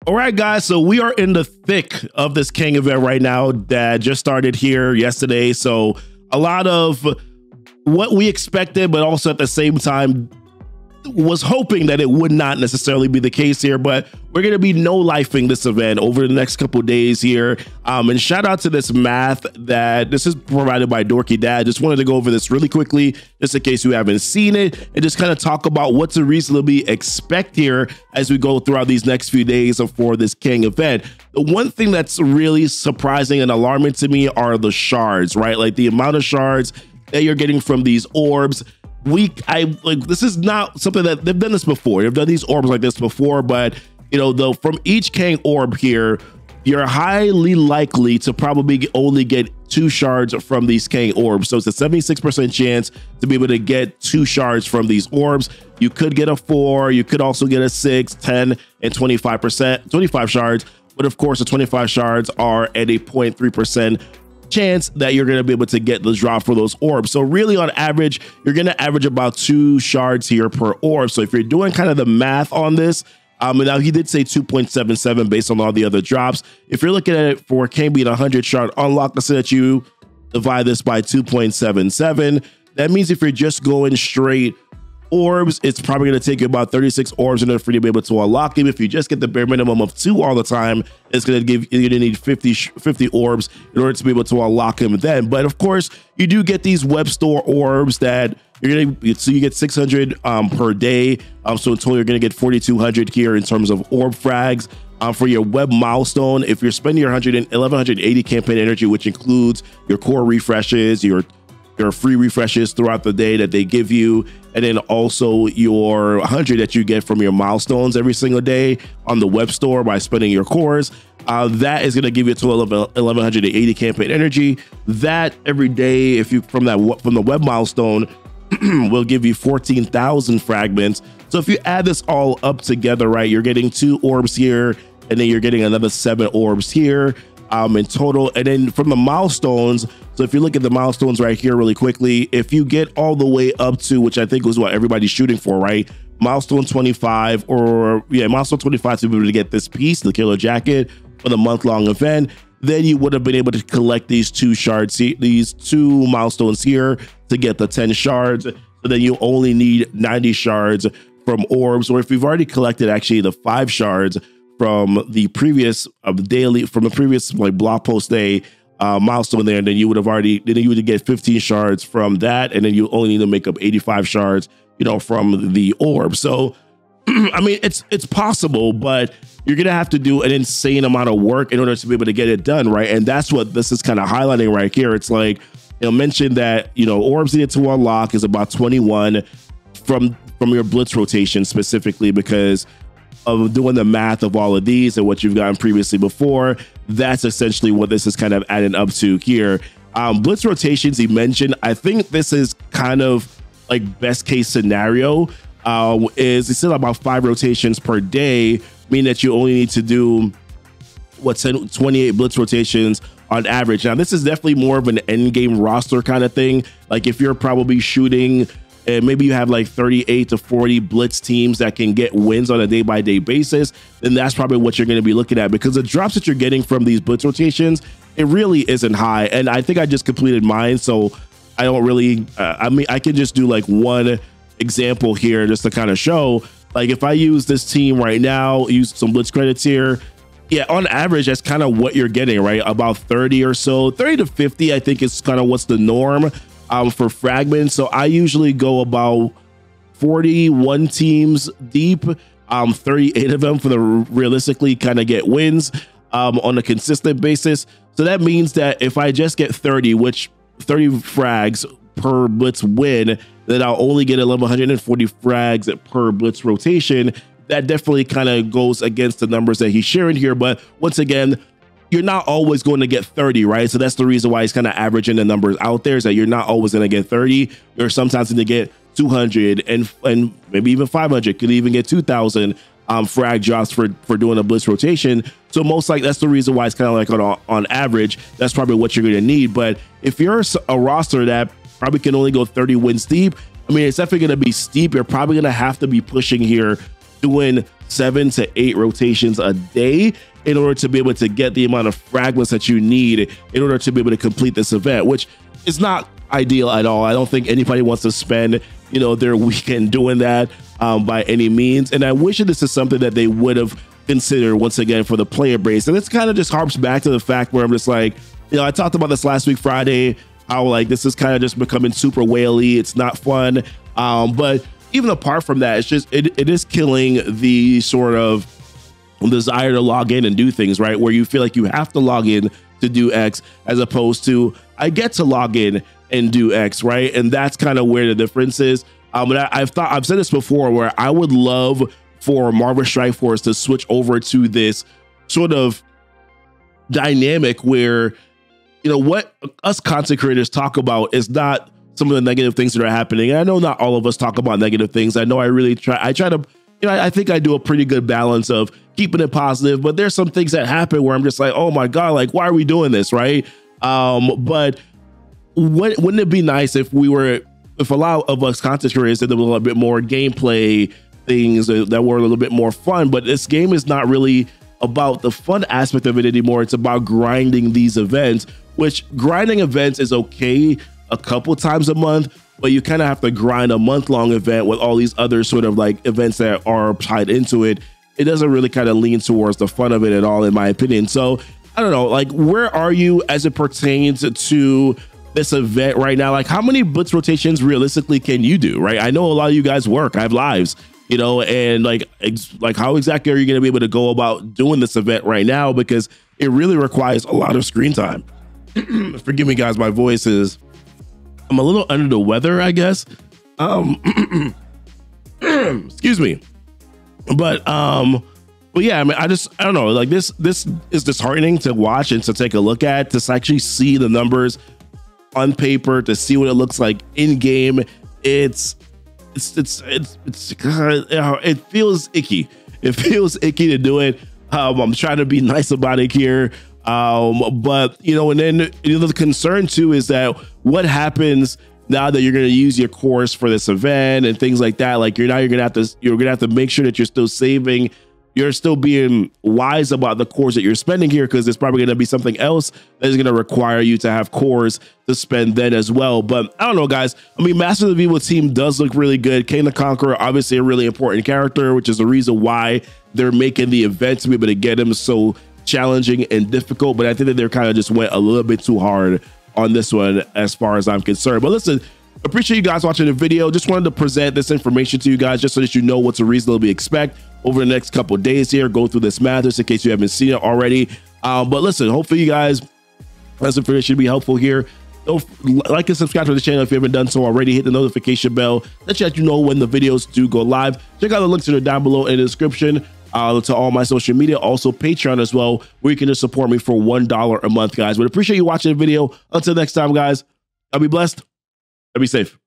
All right, guys, so we are in the thick of this Kang event right now that just started here yesterday. So a lot of what we expected, but also at the same time was hoping that it would not necessarily be the case here, but we're going to be no-lifing this event over the next couple days here. And shout out to this math that this is provided by Dorky Dad. Just wanted to go over this really quickly, just in case you haven't seen it, and just kind of talk about what to reasonably expect here as we go throughout these next few days for this Kang event. The one thing that's really surprising and alarming to me are the shards, right? Like the amount of shards that you're getting from these orbs. This is not something that they've done this before. They've done these orbs like this before, but you know, from each Kang orb here, you're highly likely to probably only get 2 shards from these Kang orbs. So it's a 76% chance to be able to get 2 shards from these orbs. You could get a 4, you could also get a 6, 10, and 25 shards. But of course, the 25 shards are at a 0.3% chance that you're going to be able to get the drop for those orbs. So really on average, you're going to average about 2 shards here per orb. So if you're doing kind of the math on this, and now he did say 2.77 based on all the other drops. If you're looking at it for Kang being 100 shard unlock, let's say that you divide this by 2.77. That means if you're just going straight orbs, it's probably going to take you about 36 orbs in order for you to be able to unlock him. If you just get the bare minimum of 2 all the time, it's going to give you're going to need 50 orbs in order to be able to unlock him then. But of course, you do get these web store orbs that you're going to, so you get 600 per day. So in total, you're going to get 4,200 here in terms of orb frags. For your web milestone, if you're spending your 1180 campaign energy, which includes your core refreshes, your free refreshes throughout the day that they give you, and then also your 100 that you get from your milestones every single day on the web store by spending your cores, that is going to give you a total of 1180 campaign energy. That every day, if you from the web milestone, will give you 14,000 fragments. So if you add this all up together, right, you're getting 2 orbs here, and then you're getting another 7 orbs here in total. And then from the milestones, so if you look at the milestones right here really quickly, if you get all the way up to, which I think was what everybody's shooting for, right? Milestone 25, milestone 25 to be able to get this piece, the killer jacket, for the month-long event, then you would have been able to collect these 2 shards, these 2 milestones here to get the 10 shards. So then you only need 90 shards from orbs, or if you've already collected actually the 5 shards from the previous like blog post day milestone there, and then you would get 15 shards from that, and then you only need to make up 85 shards, you know, from the orb. So I mean, it's possible, but you're gonna have to do an insane amount of work in order to be able to get it done, right? And that's what this is kind of highlighting right here. It's like, you know, mention that, you know, orbs needed to unlock is about 21 from your blitz rotation specifically, because of doing the math of all of these and what you've gotten previously before. That's essentially what this is kind of adding up to here. Blitz rotations he mentioned, I think this is kind of like best case scenario, is it's still about 5 rotations per day, meaning that you only need to do 28 blitz rotations on average. Now this is definitely more of an end game roster kind of thing. Like if you're probably shooting, and maybe you have like 38 to 40 blitz teams that can get wins on a day-by-day basis, then that's probably what you're going to be looking at, because the drops that you're getting from these blitz rotations, it really isn't high. And I think I just completed mine, so I don't really, I mean, I can just do like one example here just to kind of show, like if I use this team right now, use some blitz credits here, yeah, on average, that's kind of what you're getting, right? About 30 or so, 30 to 50, I think is kind of what's the norm for fragments. So I usually go about 41 teams deep, 38 of them for the realistically kind of get wins on a consistent basis. So that means that if I just get 30, which 30 frags per blitz win, then I'll only get 1,140 frags per blitz rotation. That definitely kind of goes against the numbers that he's sharing here. But once again, you're not always going to get 30, right? So that's the reason why he's kind of averaging the numbers out there, is that you're not always going to get 30. You're sometimes going to get 200 and maybe even 500, could even get 2,000 frag drops for doing a blitz rotation. So most likely that's the reason why it's kind of like on average, that's probably what you're going to need. But if you're a roster that probably can only go 30 wins deep, I mean, it's definitely going to be steep. You're probably going to have to be pushing here, doing 7 to 8 rotations a day in order to be able to get the amount of fragments that you need in order to be able to complete this event, which is not ideal at all. I don't think anybody wants to spend, you know, their weekend doing that by any means. And I wish that this is something that they would have considered once again for the player base. And this kind of just harps back to the fact where I'm just like, you know, I talked about this last week, Friday, how like this is kind of just becoming super whaley. It's not fun. But even apart from that, it's just, it is killing the sort of desire to log in and do things, right? Where you feel like you have to log in to do X as opposed to I get to log in and do X, right? And that's kind of where the difference is. And I've said this before, where I would love for Marvel Strike Force to switch over to this sort of dynamic where, you know, what us content creators talk about is not some of the negative things that are happening. And I know not all of us talk about negative things. I know I try to, you know, I think I do a pretty good balance of keeping it positive, but there's some things that happen where I'm just like, oh my God, like, why are we doing this, right? But wouldn't it be nice if if a lot of us content creators did a little bit more gameplay things that were a little bit more fun? But this game is not really about the fun aspect of it anymore. It's about grinding these events, which grinding events is okay a couple times a month, but you kind of have to grind a month-long event with all these other sort of like events that are tied into it. It doesn't really kind of lean towards the fun of it at all, in my opinion. So I don't know, like, where are you as it pertains to this event right now? Like, how many blitz rotations realistically can you do, right? I know a lot of you guys work, I have lives, you know, and like how exactly are you going to be able to go about doing this event right now? Because it really requires a lot of screen time. Forgive me, guys, my voice is, I'm a little under the weather, I guess. Excuse me. But yeah, I mean, I don't know, like this is disheartening to watch and to take a look at, to actually see the numbers on paper, to see what it looks like in game. It feels icky. It feels icky to do it. I'm trying to be nice about it here. But you know, and then, you know, the concern too is that what happens now that you're going to use your course for this event and things like that. Like you're going to have to make sure that you're still saving. You're still being wise about the cores that you're spending here, because there's probably going to be something else that is going to require you to have cores to spend then as well. But I don't know, guys. I mean, Master of the Evil team does look really good. Kang the Conqueror, obviously a really important character, which is the reason why they're making the event, to be able to get him so challenging and difficult. But I think that they're kind of just went a little bit too hard on this one as far as I'm concerned. But listen, appreciate you guys watching the video. Just wanted to present this information to you guys just so that you know what to reasonably expect over the next couple of days here. Go through this math just in case you haven't seen it already. But listen, hopefully you guys, this information should be helpful here. Don't like and subscribe to the channel if you haven't done so already. Hit the notification bell that let you know when the videos do go live. Check out the links that are down below in the description to all my social media, also Patreon as well, where you can just support me for $1 a month, guys. Would appreciate you watching the video. Until next time, guys, I'll be blessed. I'll be safe.